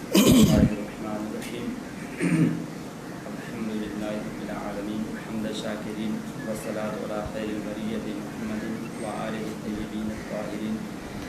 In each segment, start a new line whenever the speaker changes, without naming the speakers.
Bismillahirrahmanirrahim. Alhamdulillahi rabbil alamin hamdan shakirin wassalatu ala khairil bariyyati Muhammadin wa alihi tayyibin at-tahirin.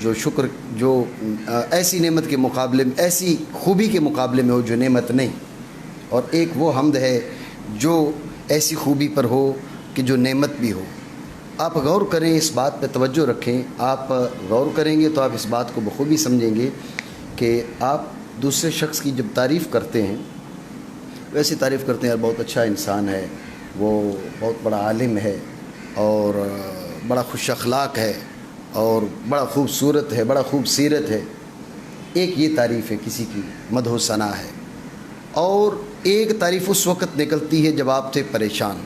جو شکر جو ایسی نعمت کے مقابلے میں، ایسی خوبی کے مقابلے میں ہو جو نعمت نہیں، اور ایک وہ حمد ہے جو ایسی خوبی پر ہو کہ جو نعمت بھی ہو۔ آپ غور کریں، اس بات پہ توجہ رکھیں، آپ غور کریں گے تو آپ اس بات کو بخوبی سمجھیں گے کہ آپ دوسرے شخص کی جب تعریف کرتے ہیں، ویسی تعریف کرتے ہیں، یار بہت اچھا انسان ہے، وہ بہت بڑا عالم ہے اور بڑا خوش اخلاق ہے اور بڑا خوبصورت ہے، بڑا خوب سیرت ہے۔ ایک یہ تعریف ہے، کسی کی مدح و ثنا ہے، اور ایک تعریف اس وقت نکلتی ہے جب آپ تھے پریشان،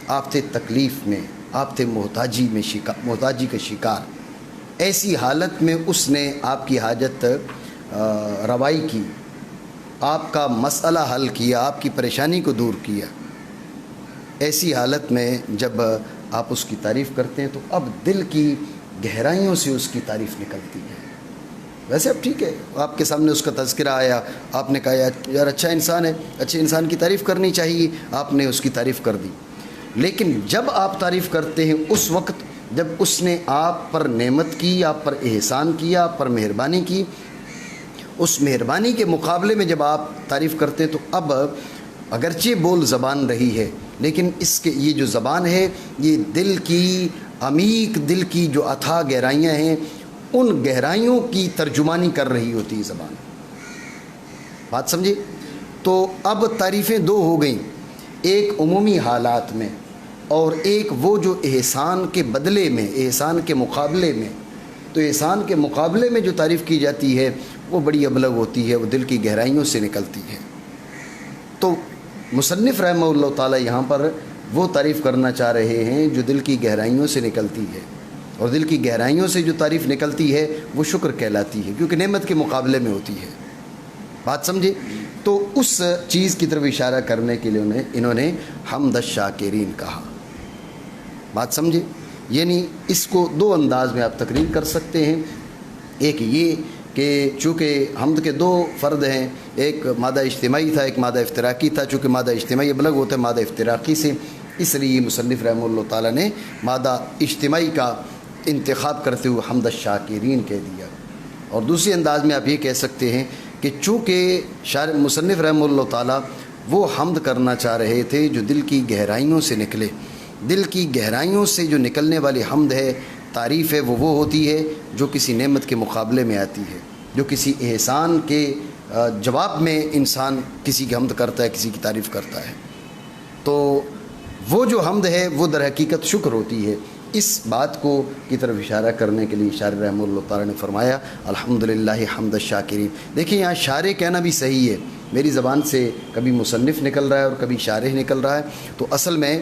آپ تھے تکلیف میں، آپ تھے محتاجی کا شکار۔ ایسی حالت میں اس نے آپ کی حاجت روائی کی، آپ کا مسئلہ حل کیا، آپ کی پریشانی کو دور کیا۔ ایسی حالت میں جب آپ اس کی تعریف کرتے ہیں تو اب دل کی گہرائیوں سے اس کی تعریف نکلتی ہے۔ ویسے اب ٹھیک ہے، آپ کے سامنے اس کا تذکرہ آیا، آپ نے کہا یار اچھا انسان ہے، اچھے انسان کی تعریف کرنی چاہیے، آپ نے اس کی تعریف کر دی۔ لیکن جب آپ تعریف کرتے ہیں اس وقت جب اس نے آپ پر نعمت کی، آپ پر احسان کیا، آپ پر مہربانی کی، اس مہربانی کے مقابلے میں جب آپ تعریف کرتے ہیں تو اب اگرچہ بول زبان رہی ہے، لیکن اس کے یہ جو زبان ہے یہ دل کی عمیق، دل کی جو اتھاہ گہرائیاں ہیں، ان گہرائیوں کی ترجمانی کر رہی ہوتی ہے زبان۔ بات سمجھے؟ تو اب تعریفیں دو ہو گئیں، ایک عمومی حالات میں اور ایک وہ جو احسان کے بدلے میں، احسان کے مقابلے میں۔ تو احسان کے مقابلے میں جو تعریف کی جاتی ہے وہ بڑی ابلغ ہوتی ہے، وہ دل کی گہرائیوں سے نکلتی ہے۔ تو مصنف رحمہ اللہ تعالی یہاں پر وہ تعریف کرنا چاہ رہے ہیں جو دل کی گہرائیوں سے نکلتی ہے، اور دل کی گہرائیوں سے جو تعریف نکلتی ہے وہ شکر کہلاتی ہے، کیونکہ نعمت کے مقابلے میں ہوتی ہے۔ بات سمجھے؟ تو اس چیز کی طرف اشارہ کرنے کے لیے انہوں نے حمد الشاکرین کہا۔ بات سمجھے؟ یعنی اس کو دو انداز میں آپ تقریر کر سکتے ہیں۔ ایک یہ کہ چونکہ حمد کے دو فرد ہیں، ایک مادہ اجتماعی تھا، ایک مادہ افتراقی تھا۔ چونکہ مادہ اجتماعی ابلغ ہوتا ہے مادہ افتراقی سے، اس لیے مصنف رحمہ اللہ تعالیٰ نے مادہ اجتماعی کا انتخاب کرتے ہوئے حمد الشاکرین کہہ دیا۔ اور دوسری انداز میں آپ یہ کہہ سکتے ہیں کہ چونکہ مصنف رحمہ اللہ تعالیٰ وہ حمد کرنا چاہ رہے تھے جو دل کی گہرائیوں سے نکلے، دل کی گہرائیوں سے جو نکلنے والی حمد ہے، تعریف ہے، وہ ہوتی ہے جو کسی نعمت کے مقابلے میں آتی ہے، جو کسی احسان کے جواب میں انسان کسی کی حمد کرتا ہے، کسی کی تعریف کرتا ہے۔ تو وہ جو حمد ہے وہ در حقیقت شکر ہوتی ہے۔ اس بات کو کی طرف اشارہ کرنے کے لیے شاعر رحمہ اللہ تعالیٰ نے فرمایا الحمدللہ حمد الشاکرین۔ دیکھیں یہاں شارح کہنا بھی صحیح ہے، میری زبان سے کبھی مصنف نکل رہا ہے اور کبھی شارح نکل رہا ہے۔ تو اصل میں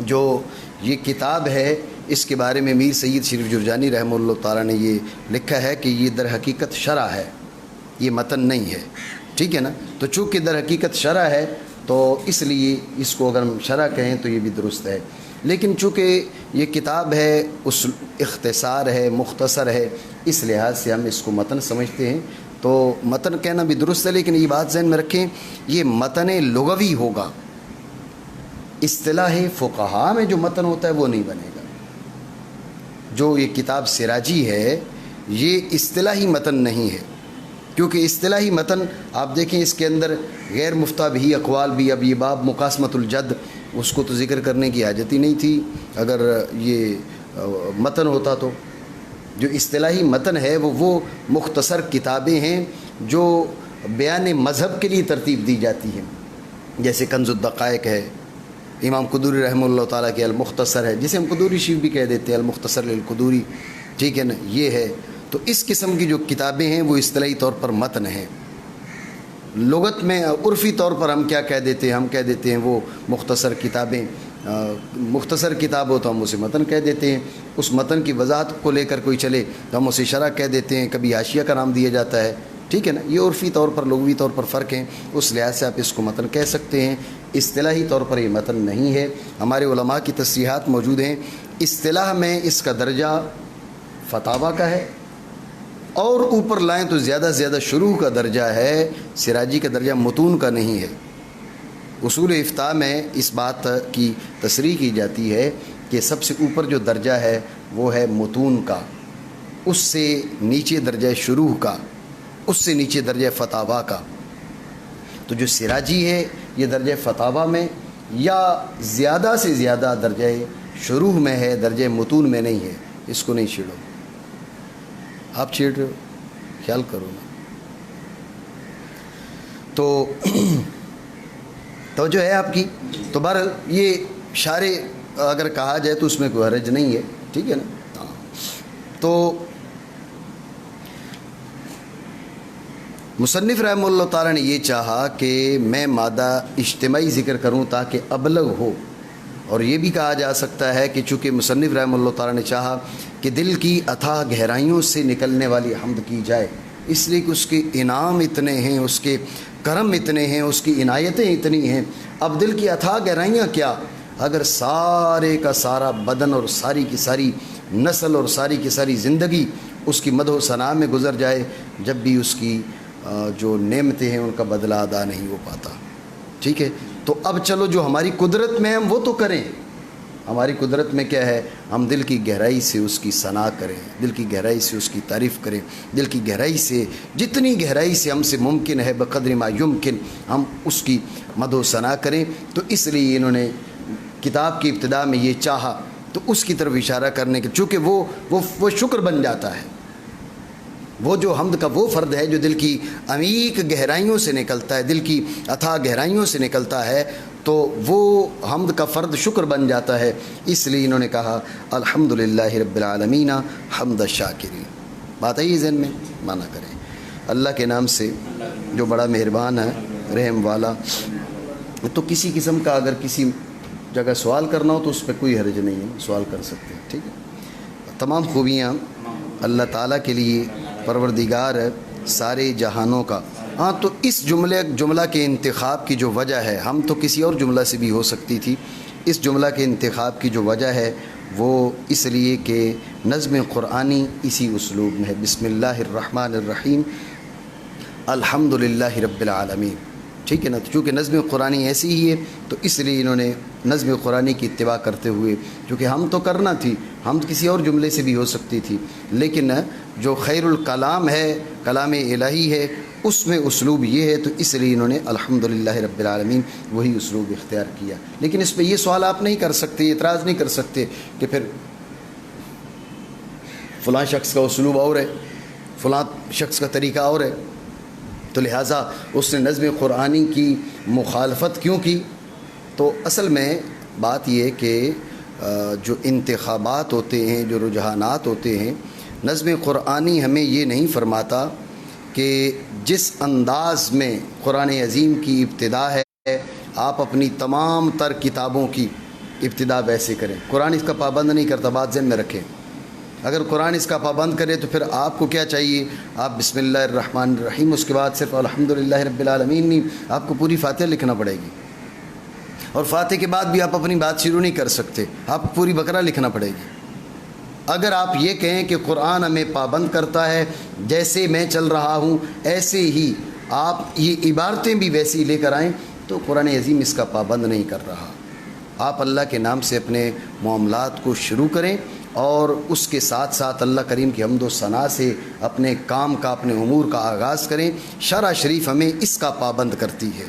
جو یہ کتاب ہے اس کے بارے میں میر سید شریف جرجانی رحمہ اللہ تعالیٰ نے یہ لکھا ہے کہ یہ در حقیقت شرح ہے، یہ متن نہیں ہے، ٹھیک ہے نا۔ تو چونکہ در حقیقت شرح ہے تو اس لیے اس کو اگر ہم شرح کہیں تو یہ بھی درست ہے، لیکن چونکہ یہ کتاب ہے، اس اختصار ہے، مختصر ہے، اس لحاظ سے ہم اس کو متن سمجھتے ہیں۔ تو متن کہنا بھی درست ہے، لیکن یہ بات ذہن میں رکھیں یہ متن لغوی ہوگا، اصطلاح فقہا میں جو متن ہوتا ہے وہ نہیں بنے گا۔ جو یہ کتاب سراجی ہے یہ اصطلاحی متن نہیں ہے، کیونکہ اصطلاحی متن آپ دیکھیں اس کے اندر غیر مفتہ بھی اقوال بھی، اب یہ باب مقاسمۃ الجد اس کو تو ذکر کرنے کی حاجت ہی نہیں تھی اگر یہ متن ہوتا تو۔ جو اصطلاحی متن ہے وہ مختصر کتابیں ہیں جو بیان مذہب کے لیے ترتیب دی جاتی ہیں، جیسے کنز الدقائق ہے، امام قدوری رحمہ اللہ تعالیٰ کے المختصر ہے، جسے ہم قدوری شریف بھی کہہ دیتے ہیں، المختصر للقدوری، ٹھیک ہے نا، یہ ہے۔ تو اس قسم کی جو کتابیں ہیں وہ اصطلاحی طور پر متن ہیں۔ لغت میں عرفی طور پر ہم کیا کہہ دیتے ہیں؟ ہم کہہ دیتے ہیں وہ مختصر کتابیں، مختصر کتاب ہو تو ہم اسے متن کہہ دیتے ہیں، اس متن کی وضاحت کو لے کر کوئی چلے تو ہم اسے شرح کہہ دیتے ہیں، کبھی حاشیہ کا نام دیا جاتا ہے، ٹھیک ہے نا۔ یہ عرفی طور پر، لغوی طور پر فرق ہیں، اس لحاظ سے آپ اس کو متن کہہ سکتے ہیں۔ اصطلاحی طور پر یہ متن نہیں ہے، ہمارے علماء کی تصریحات موجود ہیں، اصطلاح میں اس کا درجہ فتاوی کا ہے، اور اوپر لائیں تو زیادہ سے زیادہ شروع کا درجہ ہے، سراجی کا درجہ متون کا نہیں ہے۔ اصول افتاء میں اس بات کی تصریح کی جاتی ہے کہ سب سے اوپر جو درجہ ہے وہ ہے متون کا، اس سے نیچے درجہ شروع کا، اس سے نیچے درجہ فتاوا کا. تو جو سراجی ہے یہ درجہ فتاوا میں یا زیادہ سے زیادہ درجہ شروع میں ہے، درجہ متون میں نہیں ہے. اس کو نہیں چھیڑو. آپ چھیڑ رہے ہو، خیال کرو نا. تو توجہ ہے آپ کی. تو بہرحال یہ شارع اگر کہا جائے تو اس میں کوئی حرج نہیں ہے، ٹھیک ہے نا. تو مصنف رحمہ اللہ تعالیٰ نے یہ چاہا کہ میں مادہ اجتماعی ذکر کروں تاکہ ابلغ ہو. اور یہ بھی کہا جا سکتا ہے کہ چونکہ مصنف رحمہ اللہ تعالیٰ نے چاہا کہ دل کی اتھاہ گہرائیوں سے نکلنے والی حمد کی جائے، اس لیے کہ اس کے انعام اتنے ہیں، اس کے کرم اتنے ہیں، اس کی عنایتیں اتنی ہیں. اب دل کی اتھاہ گہرائیاں کیا، اگر سارے کا سارا بدن اور ساری کی ساری نسل اور ساری کی ساری زندگی اس کی مدح و ثنا میں گزر جائے، جب بھی اس کی جو نعمتیں ہیں ان کا بدلہ ادا نہیں ہو پاتا. ٹھیک ہے. تو اب چلو جو ہماری قدرت میں ہم وہ تو کریں. ہماری قدرت میں کیا ہے، ہم دل کی گہرائی سے اس کی ثنا کریں، دل کی گہرائی سے اس کی تعریف کریں، دل کی گہرائی سے جتنی گہرائی سے ہم سے ممکن ہے بقدر ما یمکن ہم اس کی مدح و ثنا کریں. تو اس لیے انہوں نے کتاب کی ابتدا میں یہ چاہا، تو اس کی طرف اشارہ کرنے کے، چونکہ وہ شکر بن جاتا ہے. وہ جو حمد کا وہ فرد ہے جو دل کی عمیق گہرائیوں سے نکلتا ہے، دل کی اتھاہ گہرائیوں سے نکلتا ہے، تو وہ حمد کا فرد شکر بن جاتا ہے. اس لیے انہوں نے کہا الحمدللہ رب العالمین حمد الشاکرین. بات آئی ذہن میں، مانا کریں اللہ کے نام سے جو بڑا مہربان ہے، رحم والا. تو کسی قسم کا اگر کسی جگہ سوال کرنا ہو تو اس پہ کوئی حرج نہیں ہے، سوال کر سکتے ہیں. ٹھیک ہے. تمام خوبیاں اللہ تعالیٰ کے لیے پروردگار ہے سارے جہانوں کا. ہاں تو اس جملہ کے انتخاب کی جو وجہ ہے، ہم تو کسی اور جملہ سے بھی ہو سکتی تھی، اس جملہ کے انتخاب کی جو وجہ ہے وہ اس لیے کہ نظم قرآنی اسی اسلوب میں ہے. بسم اللہ الرحمن الرحیم الحمدللہ رب العالمین. ٹھیک ہے نا. تو چونکہ نظم قرآنی ایسی ہی ہے تو اس لیے انہوں نے نظم قرآنی کی اتباع کرتے ہوئے، چونکہ ہم تو کرنا تھی، ہم کسی اور جملے سے بھی ہو سکتی تھی، لیکن جو خیر الکلام ہے، کلام الہی ہے، اس میں اسلوب یہ ہے، تو اس لیے انہوں نے الحمدللہ رب العالمین وہی اسلوب اختیار کیا. لیکن اس پہ یہ سوال آپ نہیں کر سکتے، اعتراض نہیں کر سکتے کہ پھر فلاں شخص کا اسلوب اور ہے، فلاں شخص کا طریقہ اور ہے، تو لہٰذا اس نے نظم قرآنی کی مخالفت کیوں کی. تو اصل میں بات یہ کہ جو انتخابات ہوتے ہیں، جو رجحانات ہوتے ہیں، نظم قرآنی ہمیں یہ نہیں فرماتا کہ جس انداز میں قرآن عظیم کی ابتدا ہے آپ اپنی تمام تر کتابوں کی ابتدا ویسے کریں. قرآن اس کا پابند نہیں کرتا، بات ذہن میں رکھیں. اگر قرآن اس کا پابند کرے تو پھر آپ کو کیا چاہیے، آپ بسم اللہ الرحمن الرحیم، اس کے بعد صرف الحمدللہ رب العالمین نہیں، آپ کو پوری فاتحہ لکھنا پڑے گی. اور فاتحہ کے بعد بھی آپ اپنی بات شروع نہیں کر سکتے، آپ کو پوری بقرہ لکھنا پڑے گی. اگر آپ یہ کہیں کہ قرآن ہمیں پابند کرتا ہے، جیسے میں چل رہا ہوں ایسے ہی آپ یہ عبارتیں بھی ویسی لے کر آئیں، تو قرآن عظیم اس کا پابند نہیں کر رہا. آپ اللہ کے نام سے اپنے معاملات کو شروع کریں اور اس کے ساتھ ساتھ اللہ کریم کی حمد و ثنا سے اپنے کام کا، اپنے امور کا آغاز کریں. شرع شریف ہمیں اس کا پابند کرتی ہے.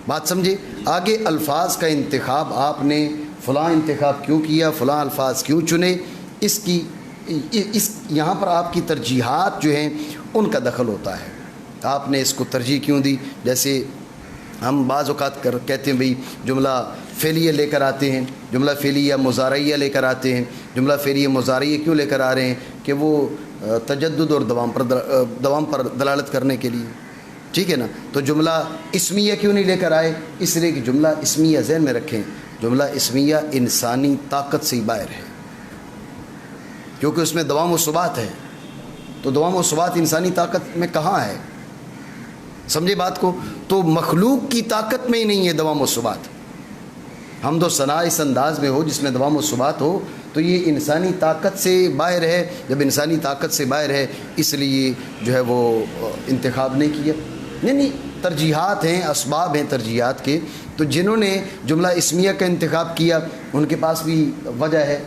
بات سمجھے. آگے الفاظ کا انتخاب، آپ نے فلاں انتخاب کیوں کیا، فلاں الفاظ کیوں چنے، اس یہاں پر آپ کی ترجیحات جو ہیں ان کا دخل ہوتا ہے. آپ نے اس کو ترجیح کیوں دی. جیسے ہم بعض اوقات کہتے ہیں بھئی جملہ فعلیہ لے کر آتے ہیں، جملہ فعلیہ مضارعیہ لے کر آتے ہیں. جملہ فعلیہ مضارعیہ کیوں لے کر آ رہے ہیں کہ وہ تجدد اور دوام پر دلالت کرنے کے لیے. ٹھیک ہے نا. تو جملہ اسمیہ کیوں نہیں لے کر آئے، اس لیے کہ جملہ اسمیہ ذہن میں رکھیں، جملہ اسمیہ انسانی طاقت سے باہر ہے، کیونکہ اس میں دوام و ثبات ہے. تو دوام و ثبات انسانی طاقت میں کہاں ہے، سمجھے بات کو. تو مخلوق کی طاقت میں ہی نہیں ہے دوام و ثبات. حمد و ثنا اس انداز میں ہو جس میں دوام و ثبات ہو، تو یہ انسانی طاقت سے باہر ہے. جب انسانی طاقت سے باہر ہے اس لیے جو ہے وہ انتخاب نہیں کیا. نہیں، ترجیحات ہیں، اسباب ہیں ترجیحات کے. تو جنہوں نے جملہ اسمیہ کا انتخاب کیا ان کے پاس بھی وجہ ہے.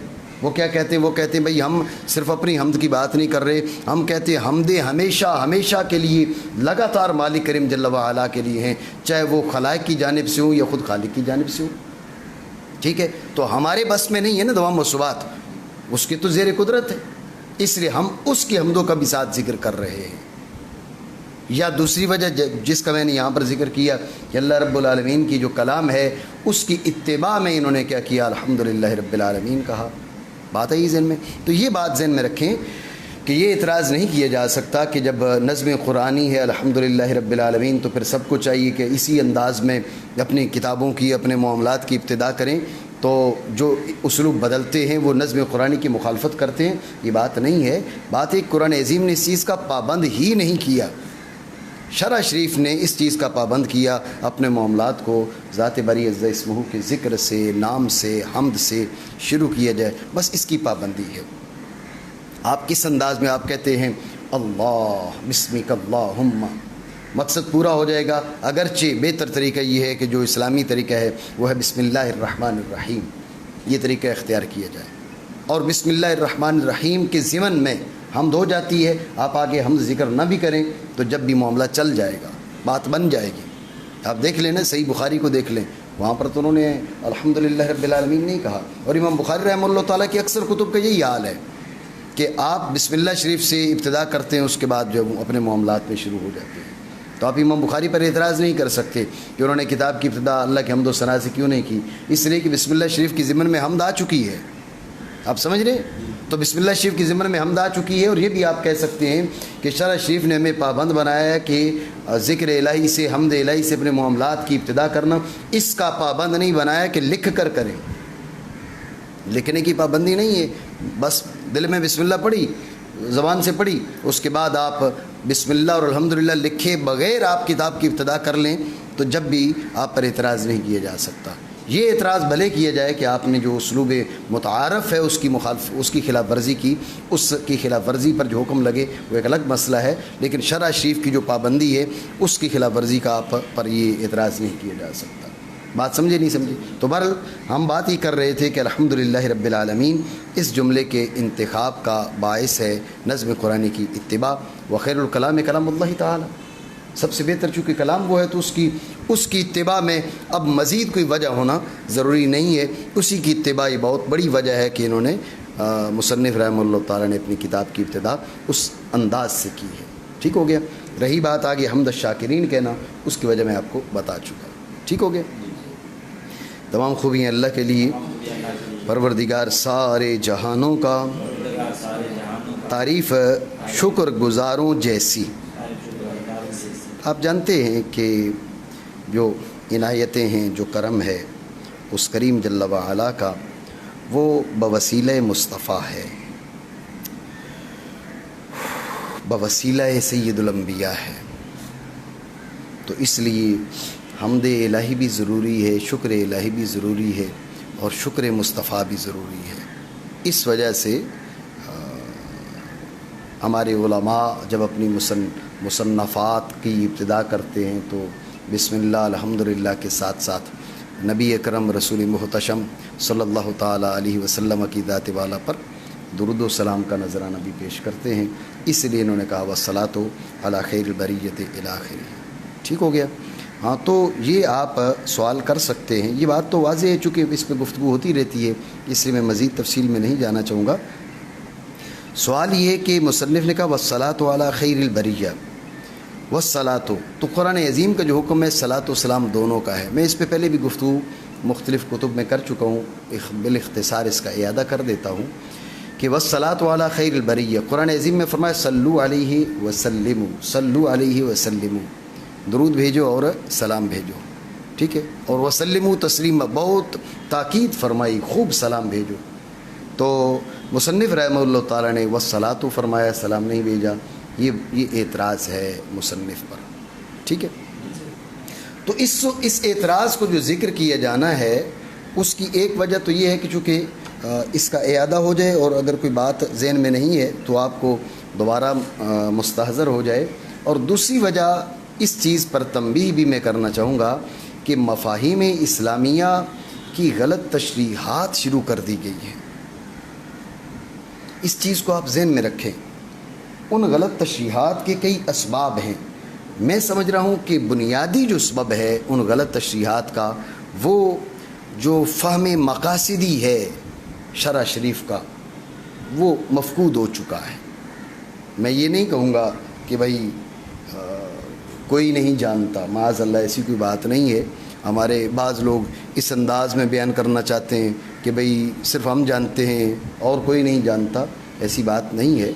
وہ کیا کہتے ہیں؟ وہ کہتے ہیں بھئی ہم صرف اپنی حمد کی بات نہیں کر رہے، ہم کہتے ہیں حمدیں ہمیشہ ہمیشہ کے لیے لگاتار مالک کریم جل وعلا کے لیے ہیں، چاہے وہ خلائق کی جانب سے ہوں یا خود خالق کی جانب سے ہوں، ٹھیک ہے؟ تو ہمارے بس میں نہیں ہے نا دوام و ثبات، اس کی تو زیر قدرت ہے، اس لیے ہم اس کی حمدوں کا بھی ساتھ ذکر کر رہے ہیں۔ یا دوسری وجہ جس کا میں نے یہاں پر ذکر کیا کہ اللہ رب العالمین کی جو کلام ہے اس کی اتباع میں انہوں نے کیا کیا؟ الحمدللہ رب العالمین کہا۔ بات ہے یہ ذہن میں، تو یہ بات ذہن میں رکھیں کہ یہ اعتراض نہیں کیا جا سکتا کہ جب نظم قرآنی ہے الحمدللہ رب العالمین تو پھر سب کو چاہیے کہ اسی انداز میں اپنی کتابوں کی، اپنے معاملات کی ابتدا کریں، تو جو اسلوب بدلتے ہیں وہ نظم قرآنی کی مخالفت کرتے ہیں، یہ بات نہیں ہے۔ بات ہے قرآن عظیم نے اس چیز کا پابند ہی نہیں کیا، شرع شریف نے اس چیز کا پابند کیا، اپنے معاملات کو ذات باری عز اسمہ کے ذکر سے، نام سے، حمد سے شروع کیا جائے، بس اس کی پابندی ہے۔ آپ کس انداز میں آپ کہتے ہیں اللہ بسمک اللہم، مقصد پورا ہو جائے گا، اگرچہ بہتر طریقہ یہ ہے کہ جو اسلامی طریقہ ہے وہ ہے بسم اللہ الرحمن الرحیم، یہ طریقہ اختیار کیا جائے، اور بسم اللہ الرحمن الرحیم کے ضمن میں حمد ہو جاتی ہے، آپ آگے حمد ذکر نہ بھی کریں تو جب بھی معاملہ چل جائے گا، بات بن جائے گی۔ آپ دیکھ لیں نا صحیح بخاری کو دیکھ لیں، وہاں پر تو انہوں نے الحمدللہ رب العالمین نہیں کہا، اور امام بخاری رحمہ اللہ تعالیٰ کی اکثر کتب کا یہی حال ہے کہ آپ بسم اللہ شریف سے ابتدا کرتے ہیں، اس کے بعد جو اپنے معاملات میں شروع ہو جاتے ہیں۔ تو آپ امام بخاری پر اعتراض نہیں کر سکتے کہ انہوں نے کتاب کی ابتدا اللہ کے حمد و ثنا سے کیوں نہیں کی، اس لیے کہ بسم اللہ شریف کی ضمن میں حمد آ چکی ہے، آپ سمجھ رہے ہیں؟ تو بسم اللہ شریف کی ضمن میں حمد آ چکی ہے، اور یہ بھی آپ کہہ سکتے ہیں کہ شرع شریف نے ہمیں پابند بنایا ہے کہ ذکر الہی سے، حمد الہی سے اپنے معاملات کی ابتدا کرنا، اس کا پابند نہیں بنایا کہ لکھ کر کریں، لکھنے کی پابندی نہیں ہے، بس دل میں بسم اللہ پڑھی، زبان سے پڑھی، اس کے بعد آپ بسم اللہ اور الحمدللہ لکھے بغیر آپ کتاب کی ابتدا کر لیں تو جب بھی آپ پر اعتراض نہیں کیا جا سکتا۔ یہ اعتراض بھلے کیا جائے کہ آپ نے جو اسلوب متعارف ہے اس کی خلاف ورزی کی، اس کی خلاف ورزی پر جو حکم لگے وہ ایک الگ مسئلہ ہے، لیکن شرع شریف کی جو پابندی ہے اس کی خلاف ورزی کا آپ پر یہ اعتراض نہیں کیا جا سکتا۔ بات سمجھے نہیں سمجھے؟ تو بہرحال ہم بات ہی کر رہے تھے کہ الحمدللہ رب العالمین اس جملے کے انتخاب کا باعث ہے نظم قرآنی کی اتباع، وخیر الکلام کلام اللہ تعالی، سب سے بہتر چونکہ کلام وہ ہے تو اس کی اتباع میں اب مزید کوئی وجہ ہونا ضروری نہیں ہے، اسی کی اتباع یہ بہت بڑی وجہ ہے کہ انہوں نے مصنف رحمہ اللہ تعالیٰ نے اپنی کتاب کی ابتدا اس انداز سے کی ہے۔ ٹھیک ہو گیا؟ رہی بات آگے حمد الشاکرین کہنا، اس کی وجہ میں آپ کو بتا چکا، ٹھیک ہو گیا؟ تمام خوبیاں اللہ کے لیے، پروردگار سارے جہانوں کا، تعریف شکر گزاروں جیسی۔ آپ جانتے ہیں کہ جو عنایتیں ہیں، جو کرم ہے اس کریم جل وعلا کا، وہ بوسیلہ مصطفیٰ ہے، بوسیلہ سید الانبیاء ہے، تو اس لیے حمد الہی بھی ضروری ہے، شکر الہی بھی ضروری ہے، اور شکر مصطفیٰ بھی ضروری ہے۔ اس وجہ سے ہمارے علماء جب اپنی مصنفات کی ابتدا کرتے ہیں تو بسم اللہ الحمدللہ کے ساتھ ساتھ نبی اکرم رسول محتشم صلی اللہ تعالیٰ علیہ وسلم کی ذات والا پر درود و سلام کا نذرانہ بھی پیش کرتے ہیں، اس لیے انہوں نے کہا والصلاۃ علی خیر البریۃ الی آخرہ۔ ٹھیک ہو گیا؟ ہاں، تو یہ آپ سوال کر سکتے ہیں، یہ بات تو واضح ہے چونکہ اس پہ گفتگو ہوتی رہتی ہے، اس لیے میں مزید تفصیل میں نہیں جانا چاہوں گا۔ سوال یہ ہے کہ مصنف نے کہا والصلاۃ علی خیر البریہ، والصلاۃ، تو قرآن عظیم کا جو حکم ہے صلاۃ و سلام دونوں کا ہے۔ میں اس پہ پہلے بھی گفتگو مختلف کتب میں کر چکا ہوں، بالاختصار اس کا اعادہ کر دیتا ہوں کہ والصلاۃ علی خیر البریہ، قرآن عظیم میں فرمایا صلو علیہ وسلموا، صلو علیہ وسلموا، درود بھیجو اور سلام بھیجو، ٹھیک ہے، اور وسلموا تسلیما، بہت تاکید فرمائی، خوب سلام بھیجو۔ تو مصنف رحمہ اللہ تعالیٰ نے والصلاۃ فرمایا، سلام نہیں بھیجا، یہ اعتراض ہے مصنف پر، ٹھیک ہے۔ تو اس اعتراض کو جو ذکر کیا جانا ہے اس کی ایک وجہ تو یہ ہے کہ چونکہ اس کا اعادہ ہو جائے، اور اگر کوئی بات ذہن میں نہیں ہے تو آپ کو دوبارہ مستحضر ہو جائے، اور دوسری وجہ اس چیز پر تنبیہ بھی میں کرنا چاہوں گا کہ مفاہیم اسلامیہ کی غلط تشریحات شروع کر دی گئی ہیں۔ اس چیز کو آپ ذہن میں رکھیں. ان غلط تشریحات کے کئی اسباب ہیں. میں سمجھ رہا ہوں کہ بنیادی جو سبب ہے ان غلط تشریحات کا، وہ جو فہم مقاصدی ہے شرع شریف کا، وہ مفقود ہو چکا ہے. میں یہ نہیں کہوں گا کہ بھائی کوئی نہیں جانتا، معاذ اللہ ایسی کوئی بات نہیں ہے. ہمارے بعض لوگ اس انداز میں بیان کرنا چاہتے ہیں کہ بھئی صرف ہم جانتے ہیں اور کوئی نہیں جانتا. ایسی بات نہیں ہے.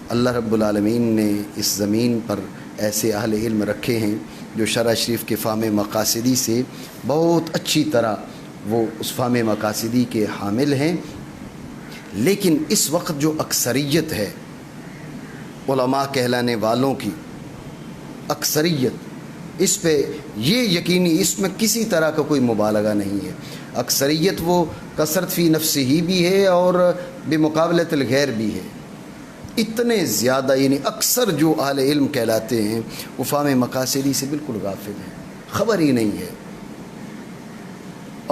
اللہ رب العالمین نے اس زمین پر ایسے اہل علم رکھے ہیں جو شرع شریف کے فہم مقاصدی سے بہت اچھی طرح وہ اس فہم مقاصدی کے حامل ہیں. لیکن اس وقت جو اکثریت ہے علماء کہلانے والوں کی، اکثریت، اس پہ یہ یقینی، اس میں کسی طرح کا کوئی مبالغہ نہیں ہے. اکثریت وہ کثرت فی نفسہ ہی بھی ہے اور بمقابلۃ الغیر بھی ہے. اتنے زیادہ، یعنی اکثر جو اہل علم کہلاتے ہیں وہ فہم مقاصدی سے بالکل غافل ہیں، خبر ہی نہیں ہے.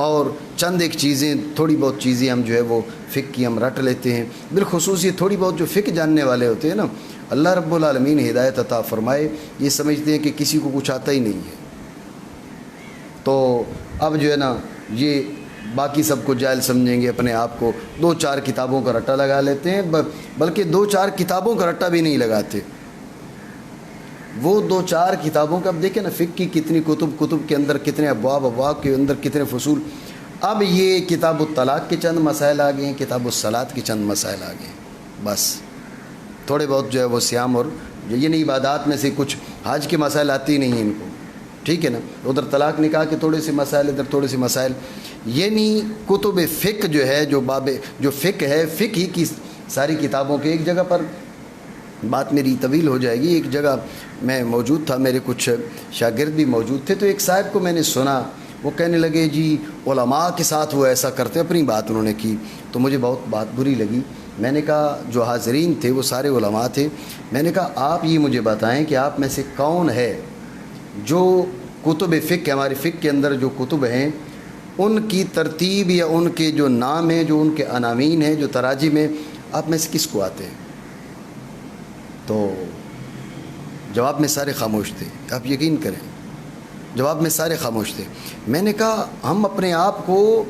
اور چند ایک چیزیں، تھوڑی بہت چیزیں ہم جو ہے وہ فقہ کی ہم رٹ لیتے ہیں. بالخصوص یہ تھوڑی بہت جو فقہ جاننے والے ہوتے ہیں نا، اللہ رب العالمین ہدایت عطا فرمائے، یہ سمجھتے ہیں کہ کسی کو کچھ آتا ہی نہیں ہے. تو اب جو ہے نا یہ باقی سب کو جاہل سمجھیں گے، اپنے آپ کو 2-4 کتابوں کا رٹا لگا لیتے ہیں. بلکہ 2-4 کتابوں کا رٹا بھی نہیں لگاتے. وہ 2-4 کتابوں کا، اب دیکھیں نا فقہ کی کتنی کتب کے اندر کتنے ابواب کے اندر کتنے فصول. اب یہ کتاب الطلاق کے چند مسائل آ گئے ہیں، کتاب الصلاۃ کے چند مسائل آ گئے ہیں. بس تھوڑے بہت جو ہے وہ صیام اور یہ نہیں عبادات میں سے کچھ، حج کے مسائل آتے ہی نہیں ہیں ان کو، ٹھیک ہے نا. ادھر طلاق نکاح کے تھوڑے سے مسائل، ادھر تھوڑے سے مسائل. یعنی کتب فقہ جو ہے، جو فقہ ہے، فقہ ہی کی ساری کتابوں کے ایک جگہ پر، بات میری طویل ہو جائے گی. ایک جگہ میں موجود تھا، میرے کچھ شاگرد بھی موجود تھے، تو ایک صاحب کو میں نے سنا، وہ کہنے لگے جی علماء کے ساتھ وہ ایسا کرتے، اپنی بات انہوں نے کی. تو مجھے بہت بات بری لگی. میں نے کہا جو حاضرین تھے وہ سارے علماء تھے. میں نے کہا آپ یہ مجھے بتائیں کہ آپ میں سے کون ہے جو کتب فقہ، ہمارے فقہ کے اندر جو کتب ہیں ان کی ترتیب یا ان کے جو نام ہیں، جو ان کے عناوین ہیں، جو تراجم ہیں، آپ میں سے کس کو آتے ہیں؟ تو جواب میں سارے خاموش تھے. آپ یقین کریں، جواب میں سارے خاموش تھے. میں نے کہا ہم اپنے آپ کو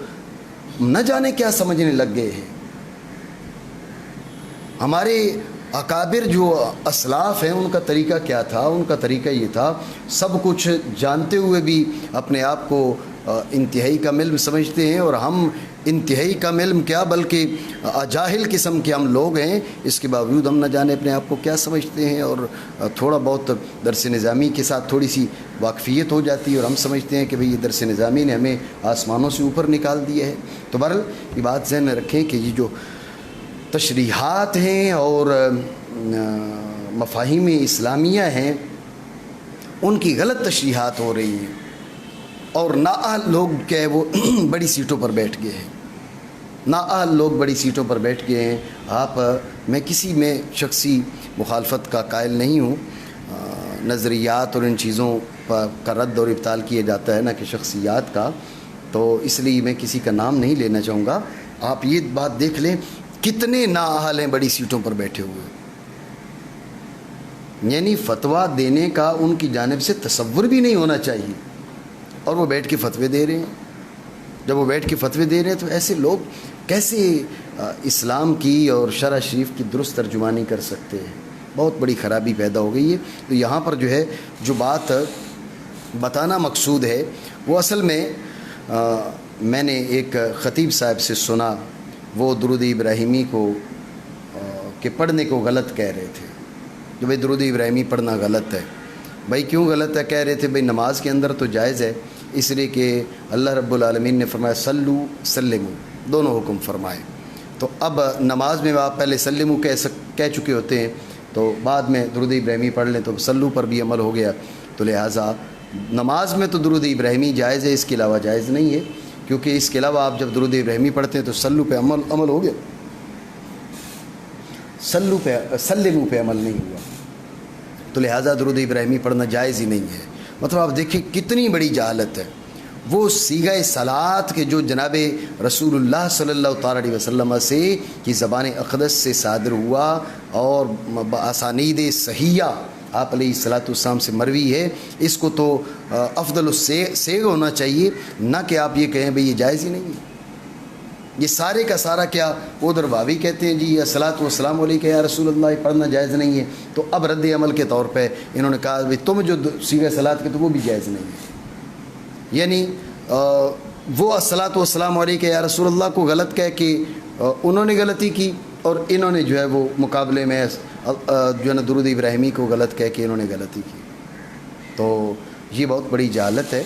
نہ جانے کیا سمجھنے لگ گئے ہیں. ہمارے اکابر جو اسلاف ہیں ان کا طریقہ کیا تھا؟ ان کا طریقہ یہ تھا، سب کچھ جانتے ہوئے بھی اپنے آپ کو انتہائی کم علم سمجھتے ہیں، اور ہم انتہائی کم علم کیا بلکہ جاہل قسم کے ہم لوگ ہیں. اس کے باوجود ہم نہ جانے اپنے آپ کو کیا سمجھتے ہیں، اور تھوڑا بہت درس نظامی کے ساتھ تھوڑی سی واقفیت ہو جاتی ہے اور ہم سمجھتے ہیں کہ بھئی یہ درس نظامی نے ہمیں آسمانوں سے اوپر نکال دیا ہے. تو بہرحال یہ بات ذہن میں رکھیں کہ یہ جو تشریحات ہیں اور مفاہیم اسلامیہ ہیں، ان کی غلط تشریحات ہو رہی ہیں، اور نااہل لوگ کیا ہے وہ بڑی سیٹوں پر بیٹھ گئے ہیں. نااہل لوگ بڑی سیٹوں پر بیٹھ گئے ہیں. میں کسی میں شخصی مخالفت کا قائل نہیں ہوں. نظریات اور ان چیزوں کا رد اور ابطال کیا جاتا ہے، نہ کہ شخصیات کا. تو اس لیے میں کسی کا نام نہیں لینا چاہوں گا. آپ یہ بات دیکھ لیں کتنے نااہل ہیں بڑی سیٹوں پر بیٹھے ہوئے. یعنی فتویٰ دینے کا ان کی جانب سے تصور بھی نہیں ہونا چاہیے، اور وہ بیٹھ کے فتوے دے رہے ہیں. جب وہ بیٹھ کے فتوے دے رہے ہیں تو ایسے لوگ کیسے اسلام کی اور شرع شریف کی درست ترجمانی کر سکتے ہیں؟ بہت بڑی خرابی پیدا ہو گئی ہے. تو یہاں پر جو ہے جو بات بتانا مقصود ہے وہ اصل میں میں نے ایک خطیب صاحب سے سنا، وہ درود ابراہیمی کو کہ پڑھنے کو غلط کہہ رہے تھے. جو بھائی درود ابراہیمی پڑھنا غلط ہے. بھائی کیوں غلط ہے؟ کہہ رہے تھے بھائی نماز کے اندر تو جائز ہے، اس لیے کہ اللہ رب العالمین نے فرمایا سلو سلمو، دونوں حکم فرمائے. تو اب نماز میں آپ پہلے سلمو کہہ چکے ہوتے ہیں، تو بعد میں درود ابراہیمی پڑھ لیں تو سلو پر بھی عمل ہو گیا. تو لہٰذا نماز میں تو درود ابراہیمی جائز ہے، اس کے علاوہ جائز نہیں ہے، کیونکہ اس کے علاوہ آپ جب درود ابراہیمی پڑھتے ہیں تو سلو پہ عمل ہو گیا، سلمو پہ عمل نہیں ہوا. تو لہٰذا درود ابراہیمی پڑھنا جائز ہی نہیں ہے. مطلب آپ دیکھیں کتنی بڑی جہالت ہے. وہ صیغہ صلاۃ کے جو جناب رسول اللہ صلی اللہ تعالیٰ علیہ وسلم سے کی زبان اقدس سے صادر ہوا اور باسانید صحیحہ آپ علیہ الصلاۃ والسلام سے مروی ہے، اس کو تو افضل الصیغ ہونا چاہیے، نہ کہ آپ یہ کہیں بھئی یہ جائز ہی نہیں ہے۔ یہ سارے کا سارا کیا ادھر بھابی کہتے ہیں جی الصلاۃ والسلام علیکہ یا رسول اللہ پڑھنا جائز نہیں ہے، تو اب رد عمل کے طور پہ انہوں نے کہا بھئی تم جو صیغہ صلاۃ کے تو وہ بھی جائز نہیں ہے، یعنی وہ الصلاۃ والسلام علیکہ یا رسول اللہ کو غلط کہہ کے انہوں نے غلطی کی، اور انہوں نے جو ہے وہ مقابلے میں جو ہے نا درود ابراہیمی کو غلط کہہ کے انہوں نے غلطی کی، تو یہ بہت بڑی جہالت ہے۔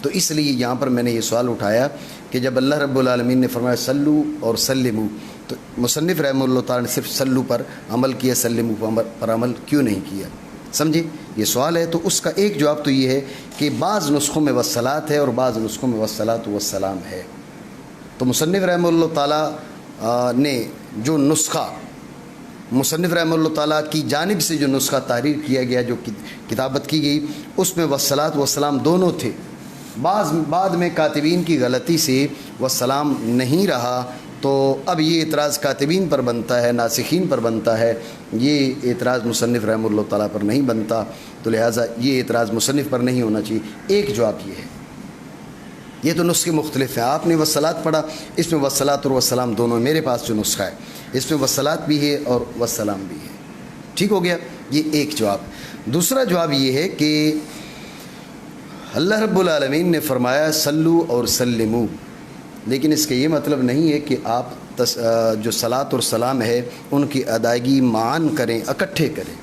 تو اس لیے یہاں پر میں نے یہ سوال اٹھایا کہ جب اللہ رب العالمین نے فرمایا سلو اور سلمو، تو مصنف رحمہ اللہ تعالیٰ نے صرف سلو پر عمل کیا، سلمو پر عمل کیوں نہیں کیا؟ سمجھے یہ سوال ہے۔ تو اس کا ایک جواب تو یہ ہے کہ بعض نسخوں میں والصلاۃ ہے اور بعض نسخوں میں والصلاۃ والسلام ہے۔ تو مصنف رحمہ اللہ تعالیٰ نے جو نسخہ مصنف رحمہ اللہ تعالیٰ کی جانب سے جو نسخہ تحریر کیا گیا، جو کتابت کی گئی، اس میں والصلاۃ والسلام دونوں تھے۔ بعد میں کاتبین کی غلطی سے والسلام نہیں رہا، تو اب یہ اعتراض کاتبین پر بنتا ہے، ناسخین پر بنتا ہے، یہ اعتراض مصنف رحمہ اللہ تعالیٰ پر نہیں بنتا، تو لہٰذا یہ اعتراض مصنف پر نہیں ہونا چاہیے۔ ایک جواب یہ ہے، یہ تو نسخے مختلف ہیں، آپ نے والصلاۃ پڑھا، اس میں والصلاۃ اور والسلام دونوں، میرے پاس جو نسخہ ہے اس میں والصلاۃ بھی ہے اور والسلام بھی ہے، ٹھیک ہو گیا، یہ ایک جواب۔ دوسرا جواب یہ ہے کہ اللہ رب العالمین نے فرمایا سلو اور سلمو، لیکن اس کا یہ مطلب نہیں ہے کہ آپ جو صلاۃ اور سلام ہے ان کی ادائیگی معاً کریں، اکٹھے کریں،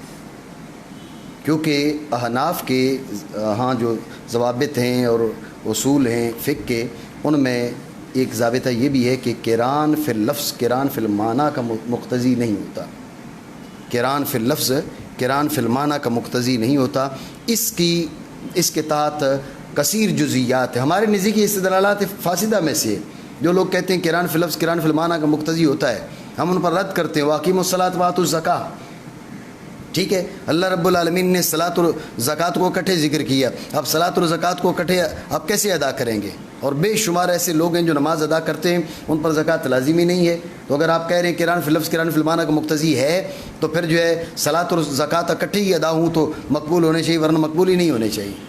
کیونکہ احناف کے ہاں جو ضوابط ہیں اور اصول ہیں فقہ کے، ان میں ایک ضابطہ یہ بھی ہے کہ قران فی اللفظ قران فی المعنی کا مقتضی نہیں ہوتا، قران فی اللفظ قران فی المعنی کا مقتضی نہیں ہوتا، اس کے تحت کثیر جزیات ہے۔ ہمارے نزدیک یہ استدلالات فاسدہ میں سے جو لوگ کہتے ہیں قران فی اللفظ قران فی المعنی کا مقتضی ہوتا ہے، ہم ان پر رد کرتے ہیں، واقیموا الصلاۃ وآتوا الزکاۃ، ٹھیک ہے، اللہ رب العالمین نے صلاۃ اور زکوٰۃ کو اکٹھے ذکر کیا، اب صلاۃ اور زکوٰۃ کو اکٹھے آپ کیسے ادا کریں گے؟ اور بے شمار ایسے لوگ ہیں جو نماز ادا کرتے ہیں ان پر زکوٰۃ لازمی نہیں ہے، تو اگر آپ کہہ رہے ہیں قران فی اللفظ قران فی المعنی کا مقتضی ہے، تو پھر جو ہے صلاۃ اور زکوٰۃ اکٹھے ہی ادا ہوں تو مقبول ہونے چاہیے، ورنہ مقبول ہی نہیں ہونے چاہیے،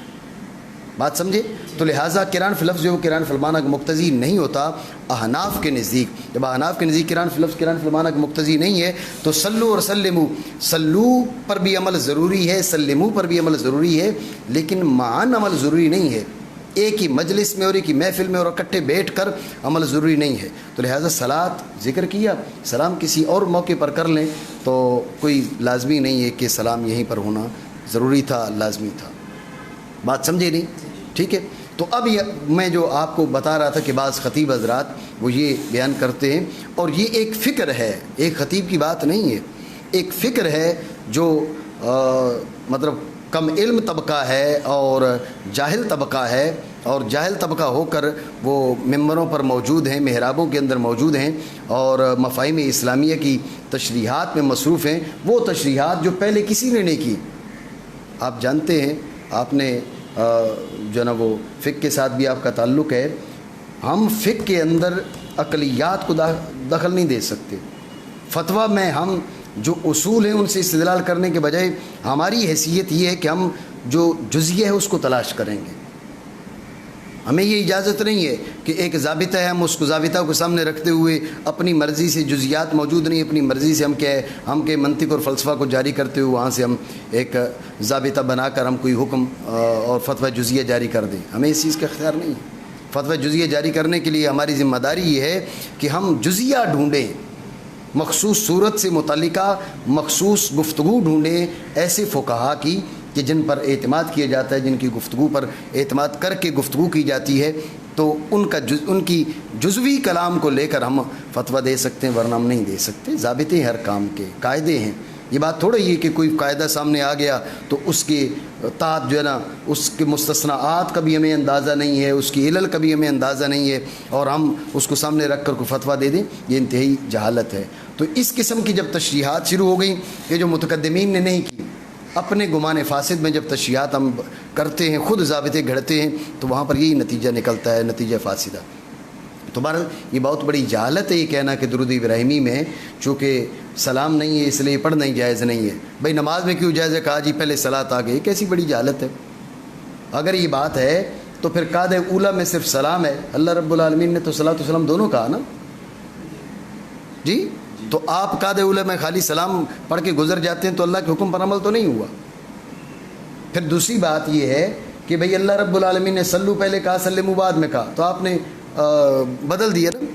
بات سمجھے؟ تو لہٰذا قران فی اللفظ جو قران فی المعنی کا مقتضی نہیں ہوتا احناف کے نزدیک، جب احناف کے نزدیک قران فی اللفظ قران فی المعنی کا مقتضی نہیں ہے تو سلو اور سلمو، سلو پر بھی عمل ضروری ہے، سلمو پر بھی عمل ضروری ہے، لیکن معاً عمل ضروری نہیں ہے، ایک ہی مجلس میں اور ایک ہی محفل میں اور اکٹھے بیٹھ کر عمل ضروری نہیں ہے، تو لہٰذا صلاۃ ذکر کیا، سلام کسی اور موقع پر کر لیں تو کوئی لازمی نہیں ہے کہ سلام یہیں پر ہونا ضروری تھا، لازمی تھا، بات سمجھے نہیں؟ ٹھیک ہے، تو اب میں جو آپ کو بتا رہا تھا کہ بعض خطیب حضرات وہ یہ بیان کرتے ہیں، اور یہ ایک فکر ہے، ایک خطیب کی بات نہیں ہے، ایک فکر ہے جو مطلب کم علم طبقہ ہے اور جاہل طبقہ ہے، اور جاہل طبقہ ہو کر وہ ممبروں پر موجود ہیں، محرابوں کے اندر موجود ہیں اور مفاہیم اسلامیہ کی تشریحات میں مصروف ہیں، وہ تشریحات جو پہلے کسی نے نہیں کی۔ آپ جانتے ہیں، آپ نے جو نا وہ فقہ کے ساتھ بھی آپ کا تعلق ہے، ہم فقہ کے اندر عقلیات کو دخل نہیں دے سکتے، فتویٰ میں ہم جو اصول ہیں ان سے استدلال کرنے کے بجائے ہماری حیثیت یہ ہے کہ ہم جو جزیہ ہے اس کو تلاش کریں گے، ہمیں یہ اجازت نہیں ہے کہ ایک ضابطہ ہے ہم اس کو ضابطہ کو سامنے رکھتے ہوئے اپنی مرضی سے، جزیات موجود نہیں، اپنی مرضی سے ہم کے منطق اور فلسفہ کو جاری کرتے ہوئے وہاں سے ہم ایک ضابطہ بنا کر ہم کوئی حکم اور فتویٰ جزیہ جاری کر دیں، ہمیں اس چیز کا اختیار نہیں ہے۔ فتویٰ جزیہ جاری کرنے کے لیے ہماری ذمہ داری یہ ہے کہ ہم جزیہ ڈھونڈیں، مخصوص صورت سے متعلقہ مخصوص گفتگو ڈھونڈیں ایسے فقہا کی کہ جن پر اعتماد کیا جاتا ہے، جن کی گفتگو پر اعتماد کر کے گفتگو کی جاتی ہے، تو ان کی جزوی کلام کو لے کر ہم فتویٰ دے سکتے ہیں، ورنہ ہم نہیں دے سکتے۔ ضابطے ہر کام کے قاعدے ہیں، یہ بات تھوڑا ہی ہے کہ کوئی قاعدہ سامنے آ گیا تو اس کے تحت جو ہے نا اس کے مستثناءات کا بھی ہمیں اندازہ نہیں ہے، اس کی علل کا بھی ہمیں اندازہ نہیں ہے، اور ہم اس کو سامنے رکھ کر کوئی فتویٰ دے دیں، یہ انتہائی جہالت ہے۔ تو اس قسم کی جب تشریحات شروع ہو گئیں کہ جو متقدمین نے نہیں کی، اپنے گمان فاسد میں جب تشریحات ہم کرتے ہیں، خود ضابطے گھڑتے ہیں، تو وہاں پر یہی نتیجہ نکلتا ہے، نتیجہ فاسدہ۔ تو بہرحال یہ بہت بڑی جہالت ہے یہ کہنا کہ درود ابراہیمی میں چونکہ سلام نہیں ہے اس لیے پڑھنا ہی جائز نہیں ہے۔ بھائی نماز میں کیوں جائز ہے؟ کہا جی پہلے صلاۃ آ گئی۔ کیسی بڑی جہالت ہے؟ اگر یہ بات ہے تو پھر قعدہ اولیٰ میں صرف سلام ہے، اللہ رب العالمین نے تو صلاۃ و سلام دونوں کہا نا جی، تو آپ قعدہ اولیٰ میں خالی سلام پڑھ کے گزر جاتے ہیں تو اللہ کے حکم پر عمل تو نہیں ہوا۔ پھر دوسری بات یہ ہے کہ بھئی اللہ رب العالمین نے سلو پہلے کہا سلموا بعد میں کہا، تو آپ نے بدل دیا نا،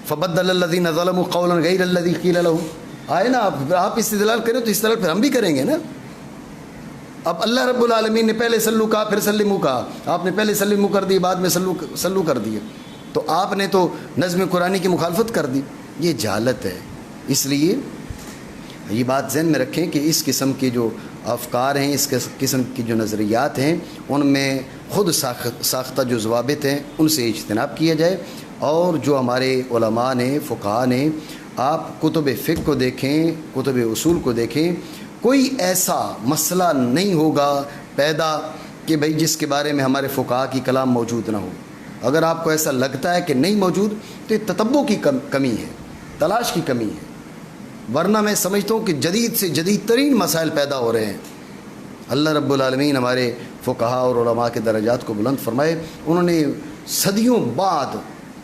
فبدل الذین ظلموا قولا غیر الذی قیل لهم، آئے نا آپ استدلال کریں تو استدلال پھر ہم بھی کریں گے نا۔ اب اللہ رب العالمین نے پہلے سلو کہا پھر سلموا کہا، آپ نے پہلے سلموا کر دی بعد میں سلو کر دیے، تو آپ نے تو نظم قرآنی کی مخالفت کر دی۔ یہ جہالت ہے۔ اس لیے یہ بات ذہن میں رکھیں کہ اس قسم کے جو افکار ہیں، اس قسم کی جو نظریات ہیں، ان میں خود ساختہ جو ضوابط ہیں ان سے اجتناب کیا جائے، اور جو ہمارے علماء نے، فقہاء نے، آپ کتب فقہ کو دیکھیں، کتب اصول کو دیکھیں، کوئی ایسا مسئلہ نہیں ہوگا پیدا کہ بھئی جس کے بارے میں ہمارے فقہاء کی کلام موجود نہ ہو۔ اگر آپ کو ایسا لگتا ہے کہ نہیں موجود تو یہ تتبع کی کمی ہے، تلاش کی کمی ہے، ورنہ میں سمجھتا ہوں کہ جدید سے جدید ترین مسائل پیدا ہو رہے ہیں۔ اللہ رب العالمین ہمارے فقہاء اور علماء کے درجات کو بلند فرمائے، انہوں نے صدیوں بعد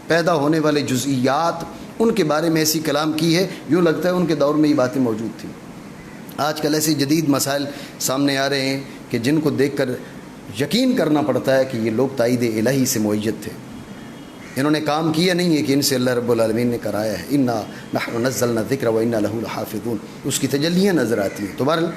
پیدا ہونے والے جزئیات ان کے بارے میں ایسی کلام کی ہے، یوں لگتا ہے ان کے دور میں یہ باتیں موجود تھیں۔ آج کل ایسے جدید مسائل سامنے آ رہے ہیں کہ جن کو دیکھ کر یقین کرنا پڑتا ہے کہ یہ لوگ تائید الہی سے معید تھے، انہوں نے کام کیا نہیں ہے کہ ان سے اللہ رب العالمین نے کرایا ہے۔ انا نحن نزلنا الذکر وانا لہ لحافظون، اس کی تجلیاں نظر آتی ہیں۔ تو بہرحال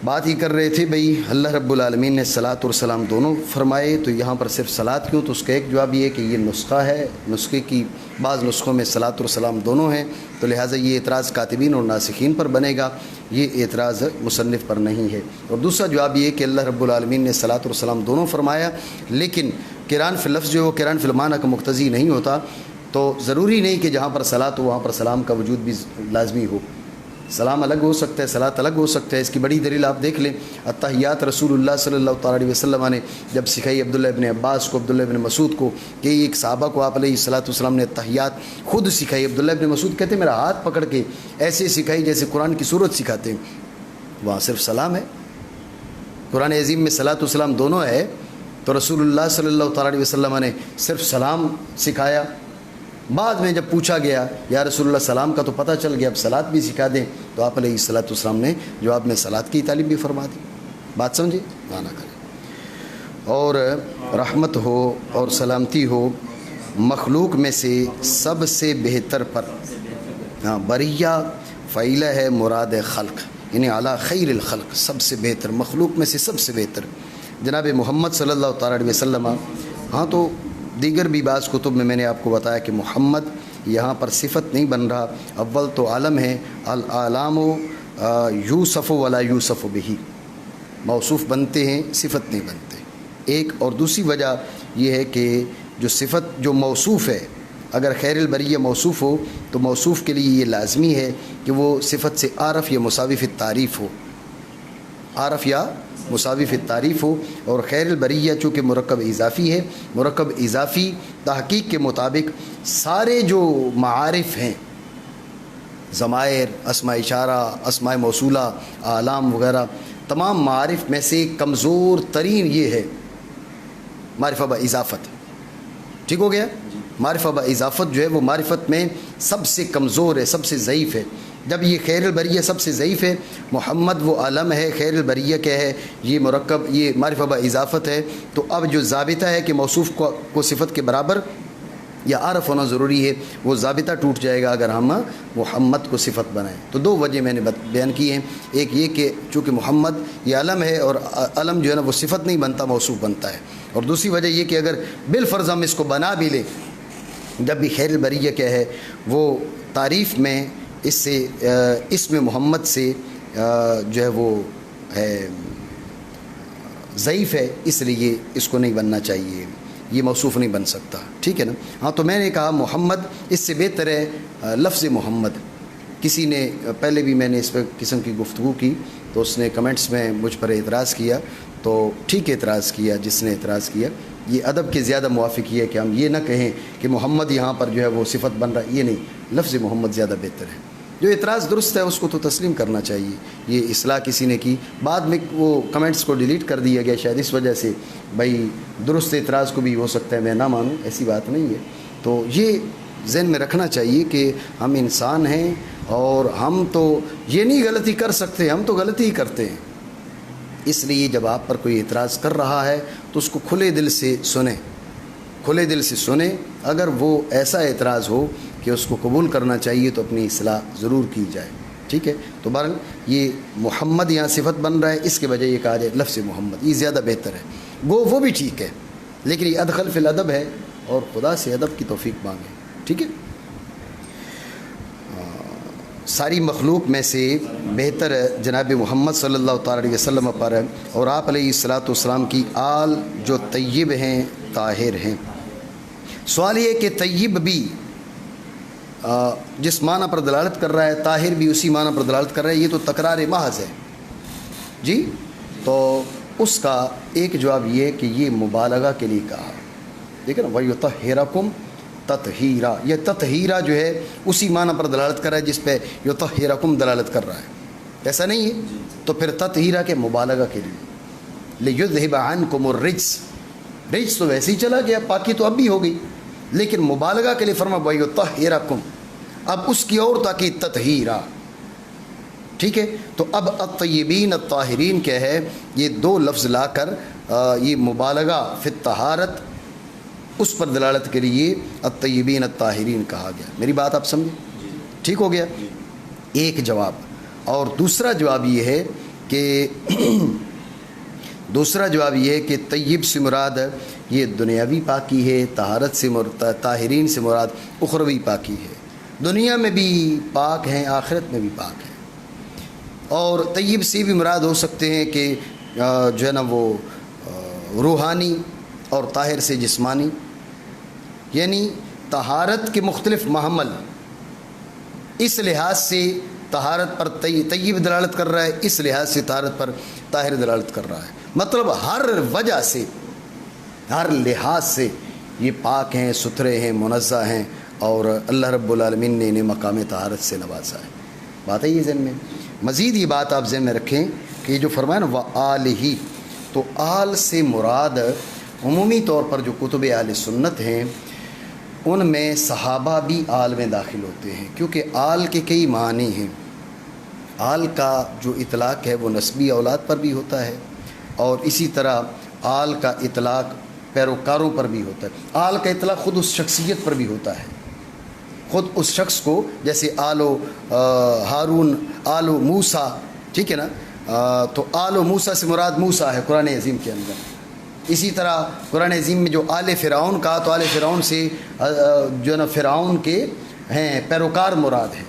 بات یہ کر رہے تھے بھئی اللہ رب العالمین نے صلاۃ اور سلام دونوں فرمائے، تو یہاں پر صرف صلاۃ کیوں؟ تو اس کا ایک جواب یہ ہے کہ یہ نسخہ ہے، نسخے کی بعض نسخوں میں صلاۃ اور سلام دونوں ہیں، تو لہٰذا یہ اعتراض کاتبین اور ناسخین پر بنے گا، یہ اعتراض مصنف پر نہیں ہے۔ اور دوسرا جواب یہ ہے کہ اللہ رب العالمین نے صلاۃ اور سلام دونوں فرمایا، لیکن قران فی لفظ جو قران فی المعنی کا مقتضی نہیں ہوتا، تو ضروری نہیں کہ جہاں پر صلاۃ ہو وہاں پر سلام کا وجود بھی لازمی ہو۔ سلام الگ ہو سکتا ہے، صلاۃ الگ ہو سکتا ہے۔ اس کی بڑی دلیل آپ دیکھ لیں، التحیات رسول اللہ صلی اللہ تعالیٰ علیہ وسلم نے جب سکھائی عبداللہ ابن عباس کو، عبداللہ ابن مسعود کو، کہ ایک صحابہ کو آپ علیہ الصلوۃ والسلام نے التحیات خود سکھائی۔ عبداللہ ابن مسعود کہتے ہیں میرا ہاتھ پکڑ کے ایسے سکھائی جیسے قرآن کی صورت سکھاتے ہیں، وہاں صرف سلام ہے۔ قرآن عظیم میں صلاۃ و سلام دونوں ہے، تو رسول اللہ صلی اللہ تعالیٰ علیہ وسلم نے صرف سلام سکھایا۔ بعد میں جب پوچھا گیا یا رسول اللہ سلام کا تو پتہ چل گیا، اب صلاۃ بھی سکھا دیں، تو آپ علیہ الصلوۃ والسلام نے جواب میں صلاۃ کی تعلیم بھی فرما دی۔ بات سمجھے؟ مانا کریں۔ اور رحمت ہو اور سلامتی ہو مخلوق میں سے سب سے بہتر پر، ہاں بریہ فعیلہ ہے مراد خلق، یعنی اعلیٰ خیر الخلق، سب سے بہتر، مخلوق میں سے سب سے بہتر جناب محمد صلی اللہ تعالیٰ علیہ وسلم۔ ہاں تو دیگر بھی بعض کتب میں نے آپ کو بتایا کہ محمد یہاں پر صفت نہیں بن رہا، اول تو عالم ہے، العالم یوسف ولا یوسف بہی، موصوف بنتے ہیں صفت نہیں بنتے۔ ایک اور دوسری وجہ یہ ہے کہ جو صفت جو موصوف ہے، اگر خیر البریہ موصوف ہو تو موصوف کے لیے یہ لازمی ہے کہ وہ صفت سے عارف یا مساوی فی التعریف ہو، عارف یا مساوی فی التعریف ہو۔ اور خیر البریہ چونکہ مرکب اضافی ہے، مرکب اضافی تحقیق کے مطابق سارے جو معارف ہیں، ضمائر، اسماء اشارہ، اسماء موصولہ، اعلام وغیرہ، تمام معارف میں سے کمزور ترین یہ ہے معرفہ با اضافت۔ ٹھیک ہو گیا؟ معرفہ با اضافت جو ہے وہ معرفت میں سب سے کمزور ہے، سب سے ضعیف ہے۔ جب یہ خیر البریہ سب سے ضعیف ہے، محمد وہ علم ہے، خیر البریہ کیا ہے؟ یہ مرکب، یہ معرفہ با اضافت ہے، تو اب جو ضابطہ ہے کہ موصوف کو صفت کے برابر یا عارف ہونا ضروری ہے، وہ ضابطہ ٹوٹ جائے گا اگر ہم محمد کو صفت بنائیں۔ تو دو وجہ میں نے بیان کی ہیں، ایک یہ کہ چونکہ محمد یہ علم ہے اور علم جو ہے نا وہ صفت نہیں بنتا، موصوف بنتا ہے، اور دوسری وجہ یہ کہ اگر بالفرض ہم اس کو بنا بھی لیں، جب بھی خیر البریہ کیا ہے وہ تعریف میں اس سے اسم محمد سے جو ہے وہ ہے ضعیف ہے، اس لیے اس کو نہیں بننا چاہیے، یہ موصوف نہیں بن سکتا۔ ٹھیک ہے نا؟ ہاں تو میں نے کہا محمد، اس سے بہتر ہے لفظ محمد، کسی نے پہلے بھی میں نے اس قسم کی گفتگو کی تو اس نے کمنٹس میں مجھ پر اعتراض کیا، تو ٹھیک اعتراض کیا جس نے اعتراض کیا، یہ ادب کے زیادہ موافق یہ ہے کہ ہم یہ نہ کہیں کہ محمد یہاں پر جو ہے وہ صفت بن رہا ہے، یہ نہیں، لفظ محمد زیادہ بہتر ہے۔ جو اعتراض درست ہے اس کو تو تسلیم کرنا چاہیے۔ یہ اصلاح کسی نے کی، بعد میں وہ کمنٹس کو ڈیلیٹ کر دیا گیا شاید اس وجہ سے، بھائی درست اعتراض کو بھی ہو سکتا ہے میں نہ مانوں، ایسی بات نہیں ہے۔ تو یہ ذہن میں رکھنا چاہیے کہ ہم انسان ہیں اور ہم تو یہ نہیں غلطی کر سکتے، ہم تو غلطی ہی کرتے ہیں۔ اس لیے جب آپ پر کوئی اعتراض کر رہا ہے تو اس کو کھلے دل سے سنیں، کھلے دل سے سنیں۔ اگر وہ ایسا اعتراض ہو کہ اس کو قبول کرنا چاہیے تو اپنی اصلاح ضرور کی جائے، ٹھیک ہے۔ تو بہرحال یہ محمد یہاں صفت بن رہا ہے، اس کے بجائے یہ کہا جائے لفظ محمد، یہ زیادہ بہتر ہے۔ وہ بھی ٹھیک ہے، لیکن یہ ادخل فی الادب ہے اور خدا سے ادب کی توفیق مانگیں، ٹھیک ہے۔ ساری مخلوق میں سے بہتر جناب محمد صلی اللہ تعالی علیہ وسلم پر ہے، اور آپ علیہ الصلاۃ والسلام کی آل جو طیب ہیں طاہر ہیں۔ سوال یہ کہ طیب بھی جس معنی پر دلالت کر رہا ہے، طاہر بھی اسی معنی پر دلالت کر رہا ہے، یہ تو تکرار محض ہے جی۔ تو اس کا ایک جواب یہ ہے کہ یہ مبالغہ کے لیے کہا، دیکھیں نا، وَيُطَهِّرَكُمْ تطہیرا، یہ تطہیرا جو ہے اسی معنی پر دلالت کر رہا ہے جس پہ یطہرکم دلالت کر رہا ہے، ایسا نہیں ہے؟ تو پھر تطہیرا کے مبالغہ کے لیے، لیذھب عنکم الرجس، رجس تو ویسے ہی چلا گیا، پاکی تو اب بھی ہو گئی، لیکن مبالغہ کے لیے فرمایا ویطہرکم، اب اس کی اور تاکید تطہیرا، ٹھیک ہے۔ تو اب الطیبین الطاہرین کیا ہے، یہ دو لفظ لا کر یہ مبالغہ فی الطہارت اس پر دلالت کے لیے الطیبین الطاہرین کہا گیا۔ میری بات آپ سمجھیں، ٹھیک ہو گیا؟ ایک جواب۔ اور دوسرا جواب یہ ہے کہ طیب سے مراد یہ دنیاوی پاکی ہے، طہارت سے طاہرین سے مراد اخروی پاکی ہے، دنیا میں بھی پاک ہیں آخرت میں بھی پاک ہیں۔ اور طیب سے بھی مراد ہو سکتے ہیں کہ جو ہے نا وہ روحانی، اور طاہر سے جسمانی، یعنی طہارت کے مختلف محمل، اس لحاظ سے طہارت پر طیب دلالت کر رہا ہے، اس لحاظ سے طہارت پر طاہر دلالت کر رہا ہے، مطلب ہر وجہ سے، ہر لحاظ سے یہ پاک ہیں، ستھرے ہیں، منزہ ہیں، اور اللہ رب العالمین نے انہیں مقام طہارت سے نوازا ہے۔ بات ہے یہ ذہن میں۔ مزید یہ بات آپ ذہن میں رکھیں کہ یہ جو فرمایا نا وآلہ، تو آل سے مراد عمومی طور پر جو کتب اہل سنت ہیں ان میں صحابہ بھی آل میں داخل ہوتے ہیں، کیونکہ آل کے کئی معنی ہیں۔ آل کا جو اطلاق ہے وہ نسبی اولاد پر بھی ہوتا ہے، اور اسی طرح آل کا اطلاق پیروکاروں پر بھی ہوتا ہے۔ آل کا اطلاق خود اس شخصیت پر بھی ہوتا ہے، خود اس شخص کو، جیسے آل و ہارون، آل و موسیٰ، ٹھیک ہے نا، تو آل و موسیٰ سے مراد موسیٰ ہے قرآن عظیم کے اندر۔ اسی طرح قرآن عظیم میں جو آل فرعون کہا تو آل فرعون سے جو ہے نا فرعون کے ہیں پیروکار مراد ہیں،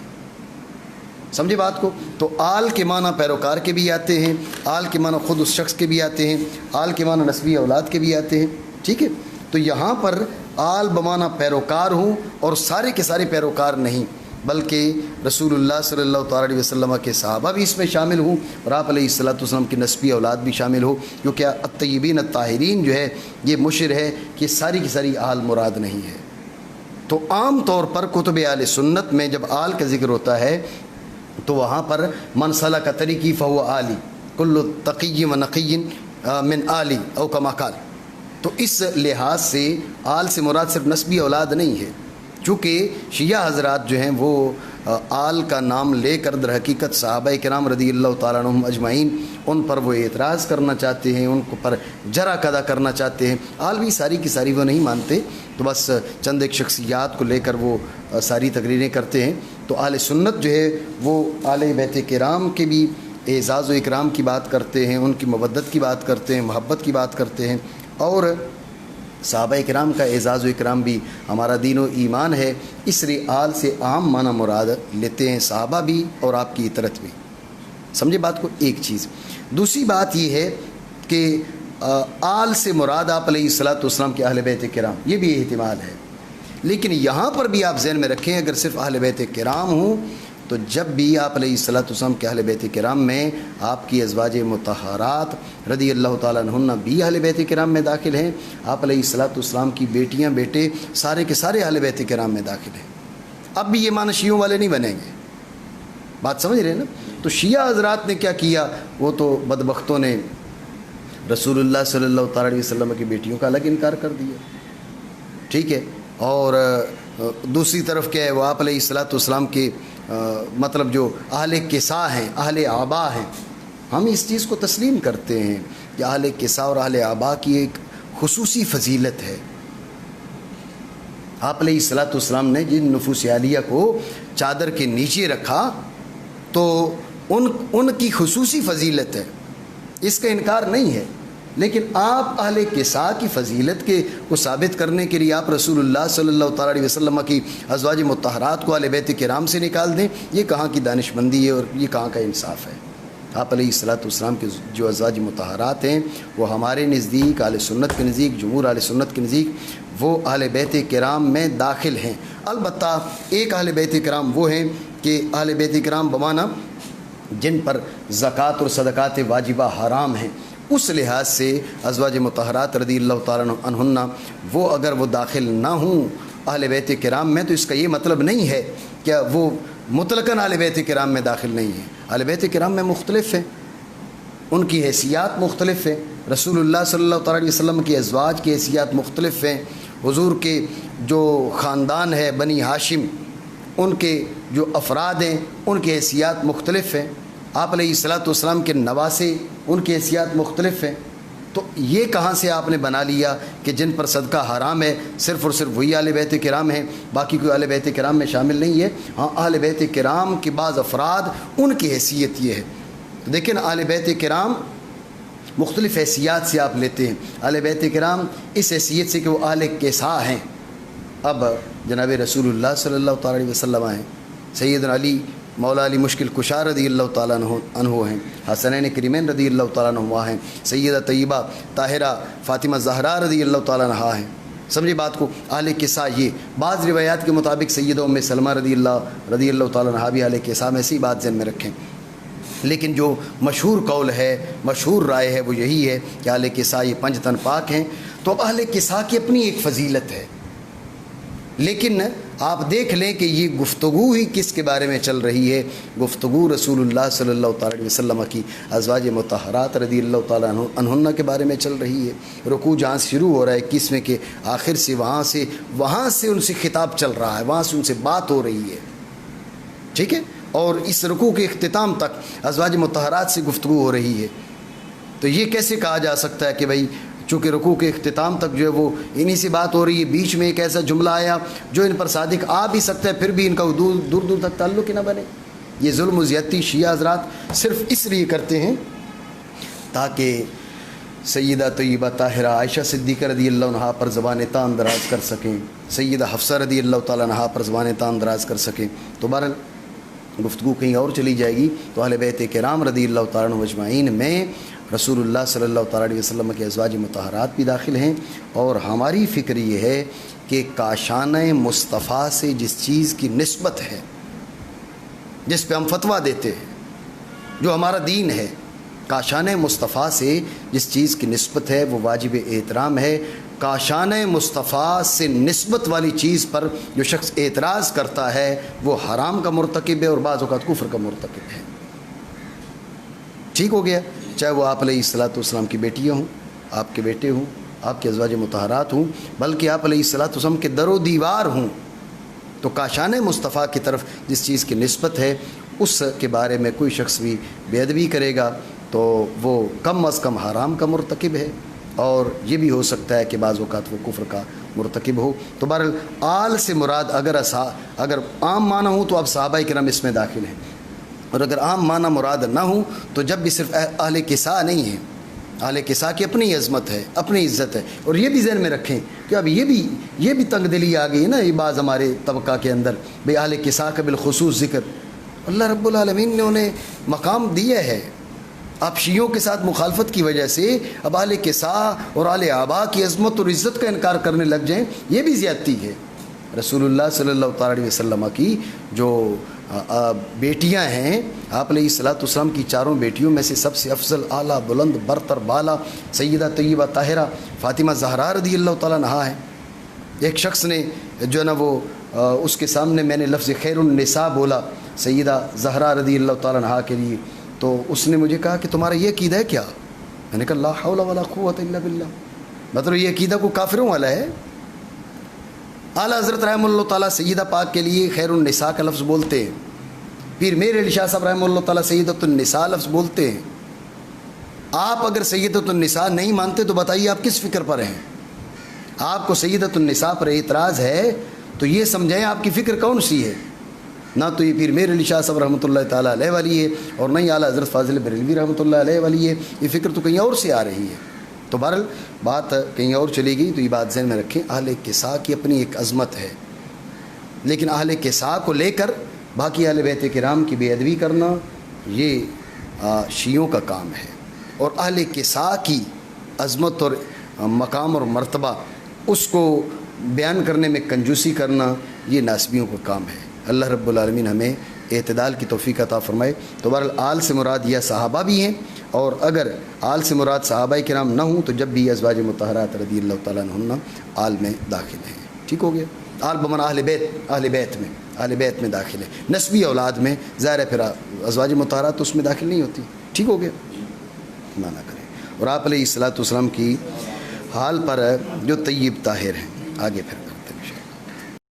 سمجھے بات کو؟ تو آل کے معنی پیروکار کے بھی آتے ہیں، آل کے معنی خود اس شخص کے بھی آتے ہیں، آل کے معنی نسبی اولاد کے بھی آتے ہیں، ٹھیک ہے۔ تو یہاں پر آل بمعنی پیروکار ہوں، اور سارے کے سارے پیروکار نہیں، بلکہ رسول اللہ صلی اللہ تعالی علیہ وسلم کے صحابہ بھی اس میں شامل ہوں، اور آپ علیہ الصلوۃ والسلام کی نسبی اولاد بھی شامل ہو، کیونکہ الطیبین الطاہرین جو ہے یہ مشر ہے کہ ساری کی ساری آل مراد نہیں ہے۔ تو عام طور پر کتب اہل سنت میں جب آل کا ذکر ہوتا ہے تو وہاں پر من سلک طریقی فہو آلی، کل تقی و نقی من آلی او کما قال۔ تو اس لحاظ سے آل سے مراد صرف نسبی اولاد نہیں ہے، چونکہ شیعہ حضرات جو ہیں وہ آل کا نام لے کر در حقیقت صحابہ کرام رضی اللہ تعالیٰ عنہم اجمعین ان پر وہ اعتراض کرنا چاہتے ہیں، ان کو پر جرح ادا کرنا چاہتے ہیں۔ آل بھی ساری کی ساری وہ نہیں مانتے، تو بس چند ایک شخصیات کو لے کر وہ ساری تقریریں کرتے ہیں۔ تو اہل سنت جو ہے وہ آل بیت کرام کے بھی اعزاز و اکرام کی بات کرتے ہیں، ان کی مودت کی بات کرتے ہیں، محبت کی بات کرتے ہیں، اور صحابہ کرام کا اعزاز و اکرام بھی ہمارا دین و ایمان ہے۔ اس لیے آل سے عام معنی مراد لیتے ہیں، صحابہ بھی اور آپ کی اطرت بھی، سمجھے بات کو؟ ایک چیز۔ دوسری بات یہ ہے کہ آل سے مراد آپ علیہ الصلوۃ والسلام کے اہل بیت کرام، یہ بھی احتمال ہے، لیکن یہاں پر بھی آپ ذہن میں رکھیں اگر صرف اہل بیت کرام ہوں تو جب بھی آپ علیہ الصلوۃ والسلام کے اہل بیت کرام میں آپ کی ازواج مطہرات رضی اللہ تعالیٰ عنہن بھی اہل بیت کرام میں داخل ہیں، آپ علیہ الصلوۃ والسلام کی بیٹیاں بیٹے سارے کے سارے اہل بیت کرام میں داخل ہیں۔ اب بھی یہ معنی شیعوں والے نہیں بنیں گے، بات سمجھ رہے ہیں نا؟ تو شیعہ حضرات نے کیا کیا، وہ تو بدبختوں نے رسول اللہ صلی اللہ تعالیٰ علیہ وسلم کی بیٹیوں کا الگ انکار کر دیا، ٹھیک ہے، اور دوسری طرف کیا ہے، وہ آپ علیہ الصلوۃ والسلام کے مطلب جو اہل کسا ہیں، اہل آبا ہیں، ہم اس چیز کو تسلیم کرتے ہیں کہ اہل کسا اور اہل آبا کی ایک خصوصی فضیلت ہے۔ آپ علیہ الصلوۃ والسلام نے جن نفوس عالیہ کو چادر کے نیچے رکھا تو ان کی خصوصی فضیلت ہے، اس کا انکار نہیں ہے، لیکن آپ اہل کسا کی فضیلت کو ثابت کرنے کے لیے آپ رسول اللہ صلی اللہ تعالیٰ علیہ وسلم کی ازواج مطہرات کو اہل بیت کرام سے نکال دیں، یہ کہاں کی دانش مندی ہے اور یہ کہاں کا انصاف ہے؟ آپ علیہ الصلوۃ والسلام کے جو ازواج مطہرات ہیں وہ ہمارے نزدیک، اہل سنت کے نزدیک، جمہور اہل سنت کے نزدیک وہ اہل بیت کرام میں داخل ہیں۔ البتہ ایک اہل بیت کرام وہ ہیں کہ اہل بیت کرام بمانا جن پر زکوٰۃ اور صدقات واجبہ حرام ہیں، اس لحاظ سے ازواج مطہرات رضی اللہ تعالیٰ عنہن وہ اگر وہ داخل نہ ہوں اہل بیت کرام میں تو اس کا یہ مطلب نہیں ہے کہ وہ مطلقاً اہل بیت کرام میں داخل نہیں ہیں۔ اہل بیت کرام میں مختلف ہیں، ان کی حیثیات مختلف ہیں، رسول اللہ صلی اللہ تعالیٰ علیہ وسلم کی ازواج کی حیثیات مختلف ہیں، حضور کے جو خاندان ہے بنی ہاشم ان کے جو افراد ہیں ان کی حیثیات مختلف ہیں، آپ علیہ الصلوۃ والسلام کے نواسے ان کی حیثیات مختلف ہیں۔ تو یہ کہاں سے آپ نے بنا لیا کہ جن پر صدقہ حرام ہے صرف اور صرف وہی اہل بیت کرام ہیں، باقی کوئی اہل بیت کرام میں شامل نہیں ہے؟ ہاں، اہل بیت کرام کے بعض افراد ان کی حیثیت یہ ہے۔ تو دیکھیں اہل بیت کرام مختلف حیثیات سے آپ لیتے ہیں، اہل بیت کرام اس حیثیت سے کہ وہ اہل کسا ہیں۔ اب جناب رسول اللہ صلی اللہ تعالیٰ علیہ وسلم ہیں، سیدنا علی مولا علی مشکل کشا رضی اللہ تعالیٰ عنہ ہیں، حسنین کریمین رضی اللہ تعالیٰ عنہ ہیں، سیدہ طیبہ طاہرہ فاطمہ زہرا رضی اللہ تعالیٰ عنہ ہیں۔ سمجھے بات کو؟ اہل کسا یہ بعض روایات کے مطابق سیدہ ام سلمہ رضی اللہ تعالیٰ عنہ بھی اہل کسا میں ایسی بات ذہن میں رکھیں، لیکن جو مشہور قول ہے، مشہور رائے ہے وہ یہی ہے کہ اہل کسا یہ 5 تن پاک ہیں۔ تو اہل کسا کی اپنی ایک فضیلت ہے، لیکن آپ دیکھ لیں کہ یہ گفتگو ہی کس کے بارے میں چل رہی ہے؟ گفتگو رسول اللہ صلی اللہ تعالیٰ علیہ وسلم کی ازواج مطہرات رضی اللہ تعالیٰ عنہن کے بارے میں چل رہی ہے۔ رکوع جہاں سے شروع ہو رہا ہے 21ویں کے آخر سے وہاں سے ان سے خطاب چل رہا ہے، وہاں سے ان سے بات ہو رہی ہے، ٹھیک ہے، اور اس رکوع کے اختتام تک ازواج مطہرات سے گفتگو ہو رہی ہے۔ تو یہ کیسے کہا جا سکتا ہے کہ بھئی چونکہ رکوع کے اختتام تک جو ہے وہ انہی سے بات ہو رہی ہے، بیچ میں ایک ایسا جملہ آیا جو ان پر صادق آ بھی سکتا ہے پھر بھی ان کا دور دور تک تعلق ہی نہ بنے؟ یہ ظلم و زیادتی شیعہ حضرات صرف اس لیے کرتے ہیں تاکہ سیدہ طیبہ طاہرہ عائشہ صدیقہ رضی اللہ عنہا پر زبان تان دراز کر سکیں، سیدہ حفصہ رضی اللہ تعالیٰ عنہا پر زبان تان دراز کر سکیں۔ تو بہرحال گفتگو کہیں اور چلی جائے گی تو اہل بیت کرام رضی اللہ تعالیٰ عنہ اجمعین میں رسول اللہ صلی اللہ تعالیٰ علیہ وسلم کے ازواج مطہرات بھی داخل ہیں، اور ہماری فکر یہ ہے کہ کاشانہ مصطفیٰ سے جس چیز کی نسبت ہے، جس پہ ہم فتویٰ دیتے ہیں، جو ہمارا دین ہے، کاشانہ مصطفیٰ سے جس چیز کی نسبت ہے وہ واجب احترام ہے۔ کاشانہ مصطفیٰ سے نسبت والی چیز پر جو شخص اعتراض کرتا ہے وہ حرام کا مرتکب ہے اور بعض اوقات کفر کا مرتکب ہے۔ ٹھیک ہو گیا؟ چاہے وہ آپ علیہ الصلوۃ والسلام کی بیٹیاں ہوں، آپ کے بیٹے ہوں، آپ کے ازواج مطہرات ہوں، بلکہ آپ علیہ الصلوۃ والسلام کے در و دیوار ہوں، تو کاشانہ مصطفیٰ کی طرف جس چیز کی نسبت ہے اس کے بارے میں کوئی شخص بھی بے ادبی کرے گا تو وہ کم از کم حرام کا مرتکب ہے، اور یہ بھی ہو سکتا ہے کہ بعض اوقات وہ کفر کا مرتکب ہو۔ تو بہرحال آل سے مراد اگر عام معنی ہوں تو اب صحابہ کرام اس میں داخل ہیں، اور اگر عام معنی مراد نہ ہوں تو جب بھی صرف اہل کسا نہیں ہیں، اہل کسا کی اپنی عظمت ہے، اپنی عزت ہے، اور یہ بھی ذہن میں رکھیں کہ اب یہ بھی تنگ دلی آ گئی ہے نا یہ بعض ہمارے طبقہ کے اندر، بھئی اہل کسا کا بالخصوص ذکر اللہ رب العالمین نے انہیں مقام دیا ہے۔ آپ شیعوں کے ساتھ مخالفت کی وجہ سے اب اہل کسا اور اہل آبا کی عظمت اور عزت کا انکار کرنے لگ جائیں، یہ بھی زیادتی ہے۔ رسول اللہ صلی اللہ تعالیٰ علیہ وسلم کی جو بیٹیاں ہیں آپ علیہ الصلوۃ والسلام کی، چاروں بیٹیوں میں سے سب سے افضل، اعلیٰ، بلند، برتر بالا سیدہ طیبہ طاہرہ فاطمہ زہرا رضی اللہ تعالیٰ عنہا ہے۔ ایک شخص نے جو ہے نا وہ اس کے سامنے میں نے لفظ خیر النساء بولا سیدہ زہرا رضی اللہ تعالیٰ عنہا کے لیے، تو اس نے مجھے کہا کہ تمہارا یہ عقیدہ ہے کیا؟ میں نے کہا لا حول ولا قوت الا باللہ، مطلب یہ عقیدہ کو کافروں والا ہے۔ اعلیٰ حضرت رحمہ اللہ تعالیٰ سیدہ پاک کے لیے خیر النساء کا لفظ بولتے ہیں، پیر میر علی شاہ صاحب رحمہ اللہ تعالیٰ سیدۃ النساء لفظ بولتے ہیں۔ آپ اگر سیدۃ النساء نہیں مانتے تو بتائیے آپ کس فکر پر ہیں؟ آپ کو سیدۃ النساء پر اعتراض ہے تو یہ سمجھیں آپ کی فکر کون سی ہے؟ نہ تو یہ پیر میر علی شاہ صاحب رحمۃ اللہ تعالیٰ علیہ والی ہے، اور نہ ہی اعلیٰ حضرت فاضل بریلوی رحمۃ اللہ علیہ والی ہے، یہ فکر تو کہیں اور سے آ رہی ہے۔ تو بہرحال بات کہیں اور چلی گئی، تو یہ بات ذہن میں رکھیں، اہل قصاء کی اپنی ایک عظمت ہے، لیکن اہل قصاء کو لے کر باقی اہل بیت کرام کی بے ادبی کرنا یہ شیعوں کا کام ہے، اور اہل قصاء کی عظمت اور مقام اور مرتبہ اس کو بیان کرنے میں کنجوسی کرنا یہ ناسبیوں کا کام ہے۔ اللہ رب العالمین ہمیں اعتدال کی توفیق عطا فرمائے۔ تو بہرحال آل سے مراد یہ صحابہ بھی ہیں، اور اگر آل سے مراد صحابہ کرام نہ ہوں تو جب بھی ازواج مطہرات رضی اللہ تعالیٰ عنہن آل میں داخل ہیں، ٹھیک ہو گیا؟ آل بمن اہل بیت میں داخل ہے، نسبی اولاد میں ظاہر ہے، پھر ازواج مطہرات تو اس میں داخل نہیں ہوتی، ٹھیک ہو گیا؟ مانا کریں۔ اور آپ علیہ الصلوۃ والسلام کی حال پر جو طیب طاہر ہیں، آگے پھر